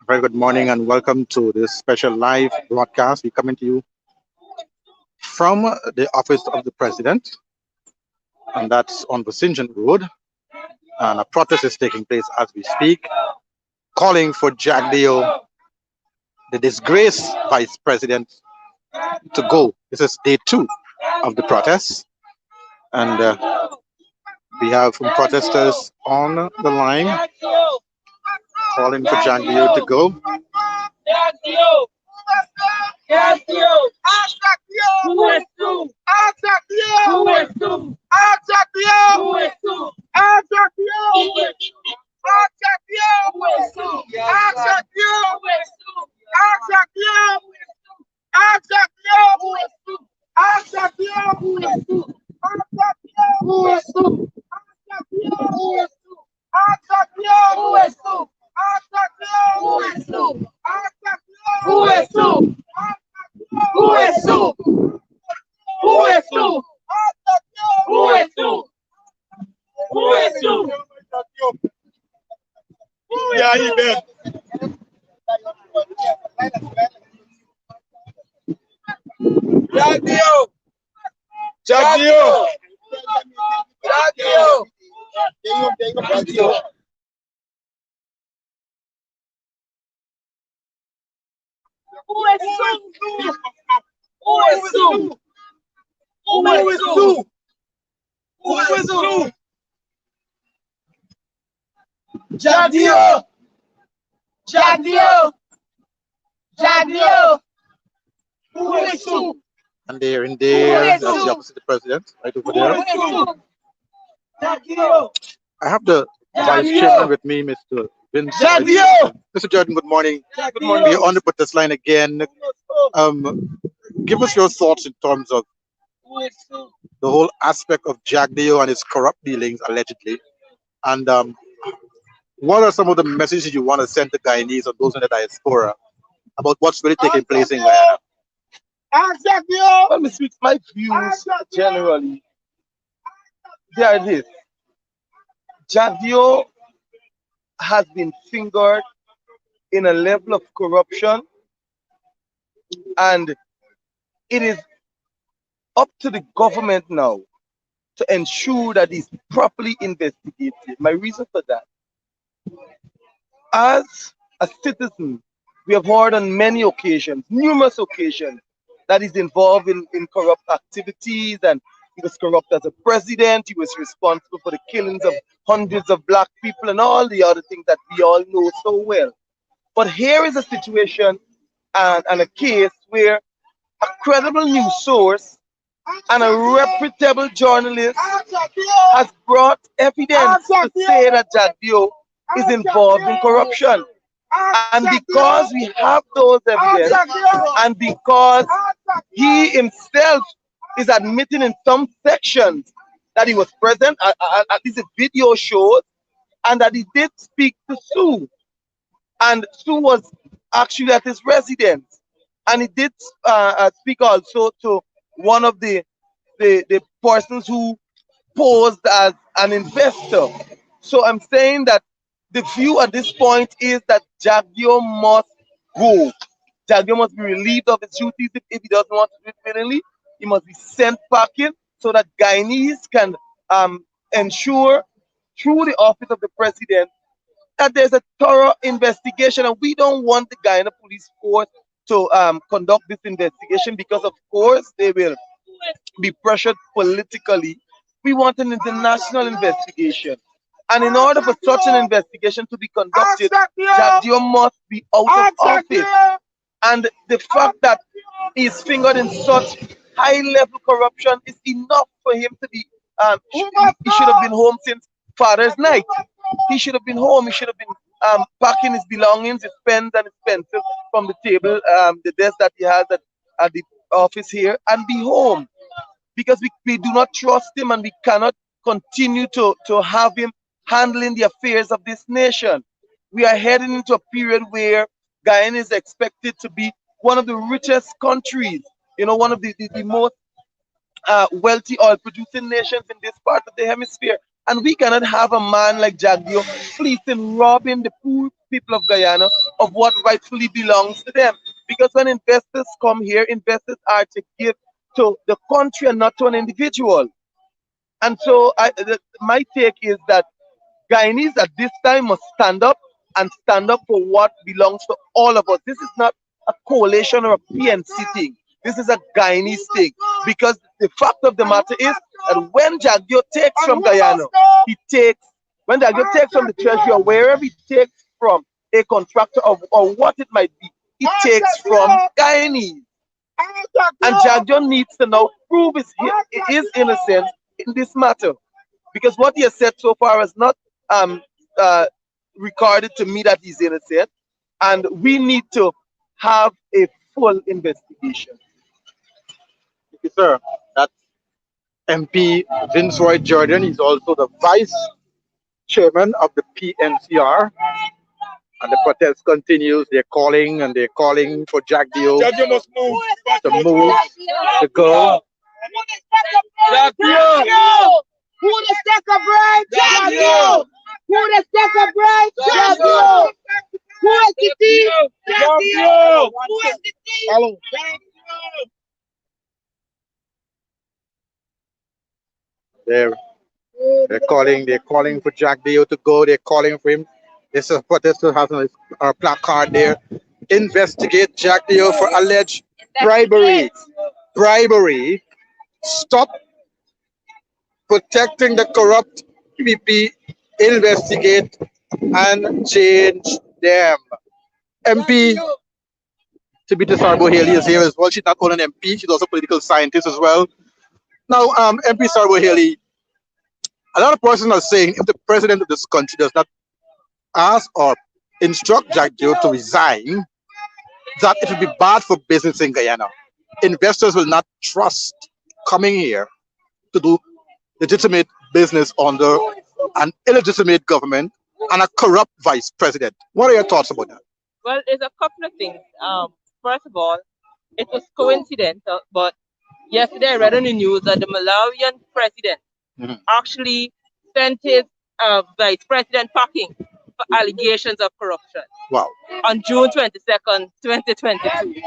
Very good morning and welcome to this special live broadcast. We're coming to you from the office of the president, and that's on Vicinsion Road. And a protest is taking place as we speak, calling for Jack Deo, the disgraced vice president, to go. This is day two of the protest, and we have some protesters on the line calling for Jack Deo to go. Yeah, you bet. Jadio! Jadio! Jadio! Jadio! Who is Sue? Who is Sue? Who is Sue? Who is Sue? Jadio! Jadio! Jadio! Who is Sue? And they're in there, that's the opposite of the president, right over there. I have the vice chairman with me, Mr. Vince. Mr. Jordan, good morning. Good morning. We're on the protest line again. Give us your thoughts in terms of the whole aspect of Jack Deo and his corrupt dealings, allegedly. And what are some of the messages you want to send to Guyanese or those in the diaspora about what's really taking place in Guyana? Let me speak my views generally. There it is. Jadio has been fingered in a level of corruption, and it is up to the government now to ensure that it's properly investigated. My reason for that, as a citizen, we have heard on many occasions, numerous occasions, that he's involved in corrupt activities, and he was corrupt as a president. He was responsible for the killings of hundreds of black people and all the other things that we all know so well. But here is a situation and a case where a credible news source and a reputable journalist has brought evidence to say that Jadio is involved in corruption. And because we have those evidence, and because he himself is admitting in some sections that he was present, at least the video shows, and that he did speak to Sue. And Sue was actually at his residence. And he did speak also to one of the persons who posed as an investor. So I'm saying that the view at this point is that Jadio must go. Jadio must be relieved of his duties if he doesn't want to do it willingly. He must be sent packing so that Guyanese can ensure through the office of the president that there's a thorough investigation. And we don't want the Guyana police force to conduct this investigation because, of course, they will be pressured politically. We want an international investigation. And in order for such an investigation to be conducted, Jadio must be out of office. And the fact that he's fingered in such high-level corruption is enough for him to be, he should have been home since Father's Night. He should have been home. He should have been packing his belongings, his pens and his pencils from the table, the desk that he has at the office here, and be home. Because we do not trust him, and we cannot continue to have him handling the affairs of this nation. We are heading into a period where Guyana is expected to be one of the richest countries, one of the most wealthy oil producing nations in this part of the hemisphere. And we cannot have a man like Jadio fleecing, robbing the poor people of Guyana of what rightfully belongs to them. Because when investors come here, investors are to give to the country and not to an individual. And so my take is that Guyanese at this time must stand up and stand up for what belongs to all of us. This is not a coalition or a PNC thing. This is a Guyanese thing. Because the fact of the matter is that when Jagdio takes from Guyana, he takes, when Jagdio takes from the treasury or wherever he takes from a contractor or what it might be, he takes from Guyanese. And Jagdio needs to now prove his innocence in this matter. Because what he has said so far has not um, uh, recorded to me that he's innocent. And we need to have a full investigation. Thank you, sir. That's MP Vince Roy Jordan. He's also the vice chairman of the PNCR. And the protest continues. They're calling and they're calling for Jack Dio Must move. to move, to go. Jack Who the sticker bread? Jagio! Who the sticker bread? Jagio! Who is the thief? Jagio! Who is the thief? Hello. They're they're calling for Jack Dio to go. They're calling for him. This is what this has on our placard there. Investigate Jack Dio for alleged bribery. Bribery. Stop protecting the corrupt PVP. Investigate and change them. MP Tabitha Sarbo Haley is here as well. She's not only an MP, she's also a political scientist as well. Now, MP Sarbo Haley, a lot of persons are saying if the president of this country does not ask or instruct Jack Dio to resign, that it will be bad for business in Guyana. Investors will not trust coming here to do legitimate business under an illegitimate government and a corrupt vice president. What are your thoughts about that? Well, there's a couple of things. First of all, it was coincidental, but yesterday I read on the news that the Malawian president actually sent his vice president packing for allegations of corruption. Wow. On June 22nd, 2022.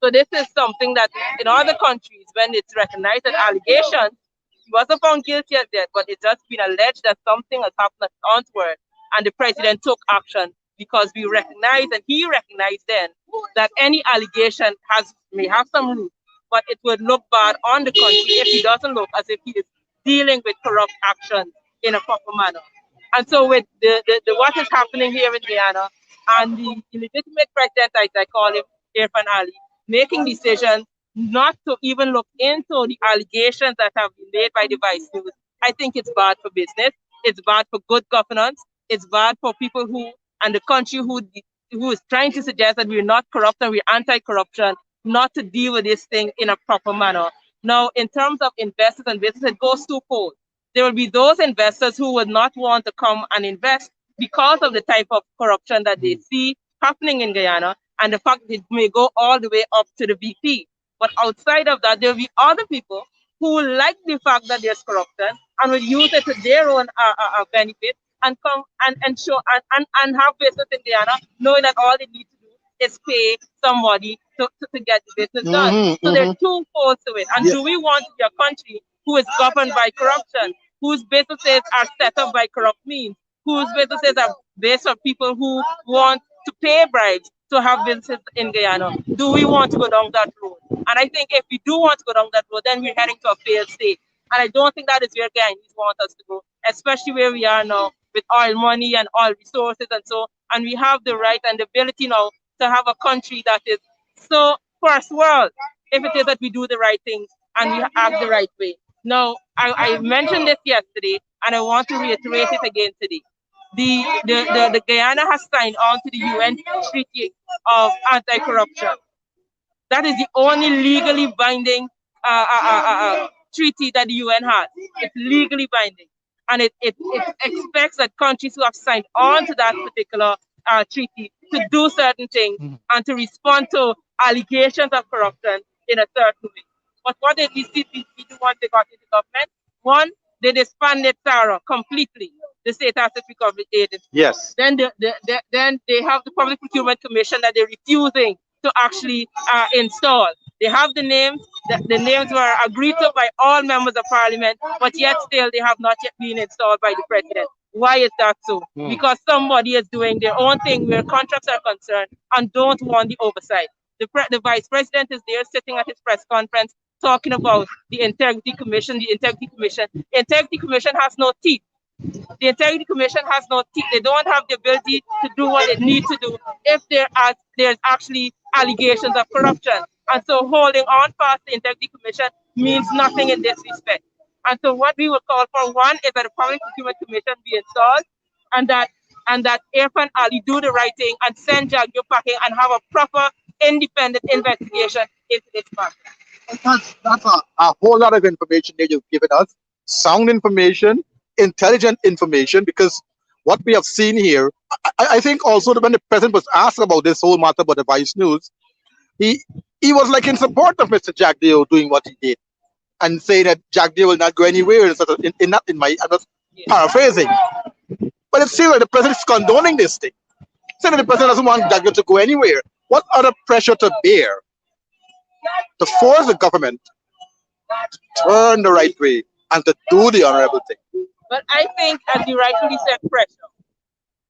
So this is something that in other countries, when it's recognized as allegations, he wasn't found guilty as yet, but it's just been alleged that something has happened at Antwerp, and the president took action because we recognize, and he recognized then, that any allegation may have some root, but it would look bad on the country if he doesn't look as if he is dealing with corrupt action in a proper manner. And so with the what is happening here in Guyana, and the illegitimate president, as I call him, Irfan Ali, making decisions not to even look into the allegations that have been made by the vice news, I think it's bad for business. It's bad for good governance. It's bad for people and the country who is trying to suggest that we're not corrupt and we're anti-corruption, not to deal with this thing in a proper manner. Now, in terms of investors and business, it goes twofold. There will be those investors who would not want to come and invest because of the type of corruption that they see happening in Guyana and the fact that it may go all the way up to the VP. But outside of that, there will be other people who like the fact that there's corruption and will use it to their own benefit and come and show and have business in Guyana, knowing that all they need to do is pay somebody to get the business done. So there are two folds to it. And do we want to be a country who is governed by corruption, whose businesses are set up by corrupt means, whose businesses are based on people who want to pay bribes to have businesses in Guyana? Do we want to go down that road? And I think if we do want to go down that road, then we're heading to a failed state. And I don't think that is where Guyanese want us to go, especially where we are now with oil money and oil resources and so. And we have the right and the ability now to have a country that is so first world, if it is that we do the right things and we act the right way. Now, I mentioned this yesterday, and I want to reiterate it again today. The Guyana has signed on to the UN Treaty of Anti-Corruption. That is the only legally binding treaty that the UN has. It's legally binding. And it expects that countries who have signed on to that particular treaty to do certain things and to respond to allegations of corruption in a certain way. But what did the CPC do once they got into government? One, they disbanded SARA completely. the State Asset Recovery Agency. Yes. Then then they have the Public Procurement Commission that they're refusing to actually install. They have the names. The names were agreed to by all members of parliament, but yet still they have not yet been installed by the president. Why is that so? Because somebody is doing their own thing where contracts are concerned and don't want the oversight. The vice president is there sitting at his press conference talking about the Integrity Commission. The Integrity Commission. The Integrity Commission has no teeth. The Integrity Commission has no teeth. They don't have the ability to do what they need to do if there's actually allegations of corruption. And so holding on past the Integrity Commission means nothing in this respect. And so what we will call for, one, is that the Public Procurement Commission be installed, and that Irfan Ali do the right thing and send Jagyo packing and have a proper independent investigation into this matter. That's a whole lot of information that you've given us. Sound information, intelligent information, because what we have seen here, I think also that when the president was asked about this whole matter about the Vice News, he was like in support of Mr. Jagdeo doing what he did and saying that Jagdeo will not go anywhere. I'm just paraphrasing. But it seems like the president is condoning this thing. Saying that the president doesn't want Jagdeo to go anywhere. What other pressure to bear to force the government to turn the right way and to do the honorable thing? But I think, as you rightfully said, pressure.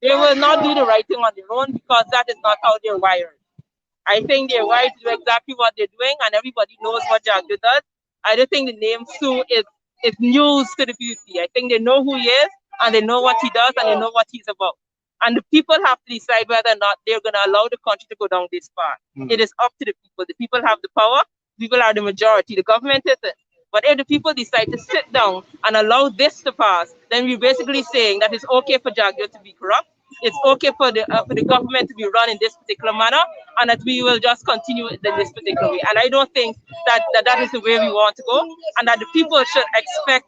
They will not do the right thing on their own because that is not how they're wired. I think they're wired to do exactly what they're doing, and everybody knows what Jagdeo does. I don't think the name Sue is news to the beauty. I think they know who he is, and they know what he does, and they know what he's about. And the people have to decide whether or not they're going to allow the country to go down this path. It is up to the people. The people have the power. People are the majority. The government isn't. But if the people decide to sit down and allow this to pass, then we're basically saying that it's okay for Jagdeo to be corrupt. It's okay for the government to be run in this particular manner, and that we will just continue in this particular way. And I don't think that is the way we want to go, and that the people should expect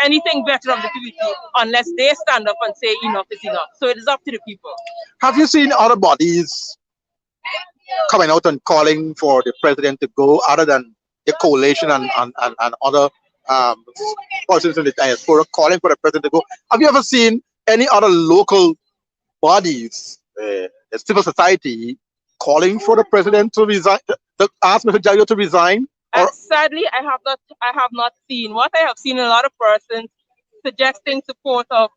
anything better of the people unless they stand up and say enough is enough. So it is up to the people. Have you seen other bodies coming out and calling for the president to go, other than the coalition and other persons in the diaspora calling for the president to go? Have you ever seen any other local bodies, the civil society, calling for the president to resign, to ask Mr. Jagdeo to resign? Sadly, I have not seen. What I have seen a lot of persons suggesting support of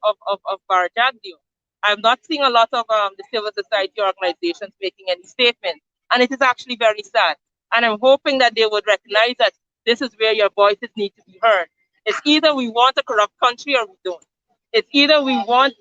Bar Jagdeo. I have not seen a lot of the civil society organizations making any statements, and it is actually very sad. And I'm hoping that they would recognize that this is where your voices need to be heard. It's either we want a corrupt country or we don't. It's either we want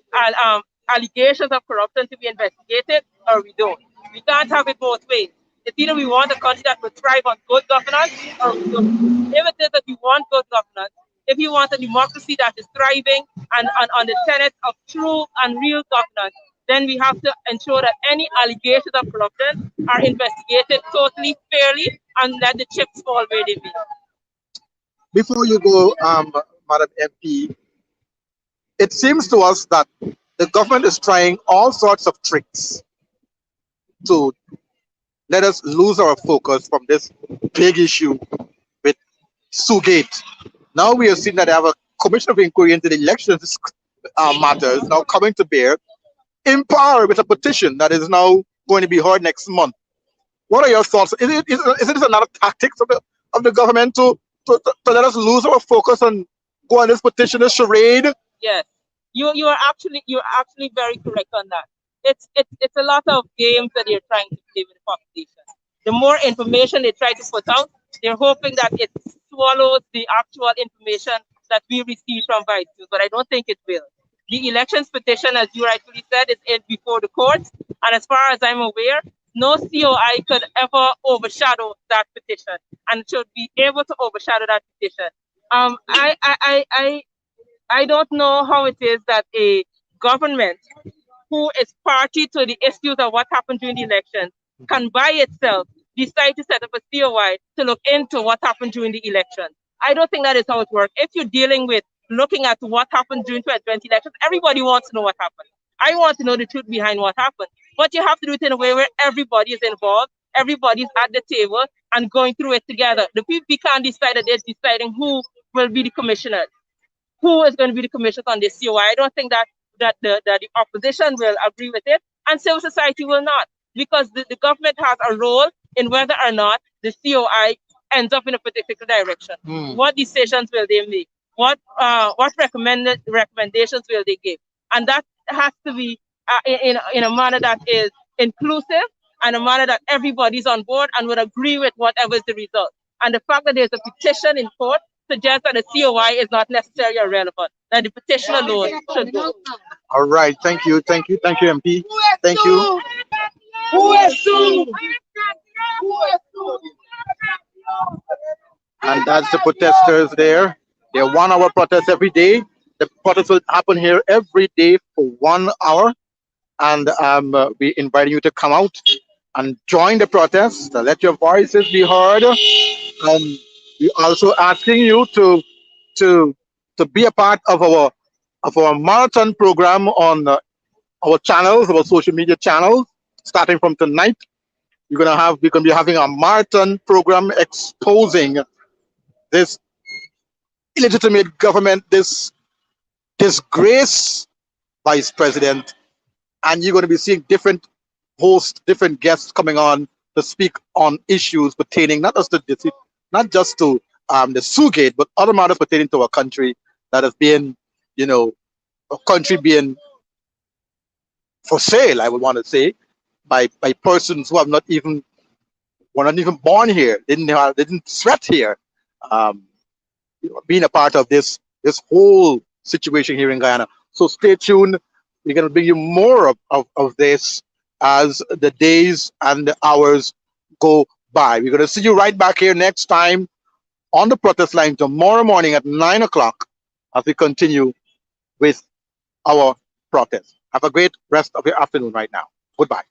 allegations of corruption to be investigated or we don't. We can't have it both ways. It's either we want a country that will thrive on good governance or we don't. If it is that you want good governance, if you want a democracy that is thriving and on the tenets of true and real governance, then we have to ensure that any allegations of corruption are investigated totally fairly and let the chips fall where they may. Before you go, Madam MP, it seems to us that the government is trying all sorts of tricks to let us lose our focus from this big issue with Sugate. Now we have seen that they have a commission of inquiry into the elections matters now coming to bear, in power with a petition that is now going to be heard next month. What are your thoughts? Is it another tactics of the government to let us lose our focus and go on this petition, this charade? Yes, you're actually very correct on that. It's a lot of games that they're trying to play with the population. The more information they try to put out, they're hoping that it swallows the actual information that we receive from Vice News, but I don't think it will. The elections petition, as you rightfully said, is in before the courts, and as far as I'm aware, no COI could ever overshadow that petition, and should be able to overshadow that petition. I don't know how it is that a government who is party to the issues of what happened during the election can by itself decide to set up a COI to look into what happened during the election. I don't think that is how it works. If you're dealing with looking at what happened during 2020 elections, everybody wants to know what happened. I want to know the truth behind what happened. But you have to do it in a way where everybody is involved, everybody's at the table and going through it together. The people can't decide that they're deciding who will be the commissioners, who is going to be the commissioners on this COI. I don't think that the opposition will agree with it, and civil society will not, because the government has a role in whether or not the COI ends up in a particular direction. What decisions will they make? What recommendations will they give? And that has to be in a manner that is inclusive and a manner that everybody's on board and would agree with whatever is the result. And the fact that there's a petition in court suggests that the COI is not necessarily irrelevant, that the petition alone should go. All right, thank you, MP. Thank you. Who is who? And that's the protesters there. They're 1 hour protest every day. The protest will happen here every day for 1 hour. And we invite you to come out and join the protest. Let your voices be heard. We're also asking you to be a part of our marathon program on our channels, our social media channels. Starting from tonight, we're gonna be having a marathon program exposing this illegitimate government, this disgrace vice president, and you're going to be seeing different hosts, different guests coming on to speak on issues pertaining not just to the Sugate, but other matters pertaining to our country that has been, a country being for sale, I would want to say, by persons who were not even born here, didn't sweat here, being a part of this whole situation here in Guyana. So stay tuned. We're going to bring you more of this as the days and the hours go by. We're going to see you right back here next time on the protest line tomorrow morning at 9 o'clock as we continue with our protest. Have a great rest of your afternoon right now. Goodbye.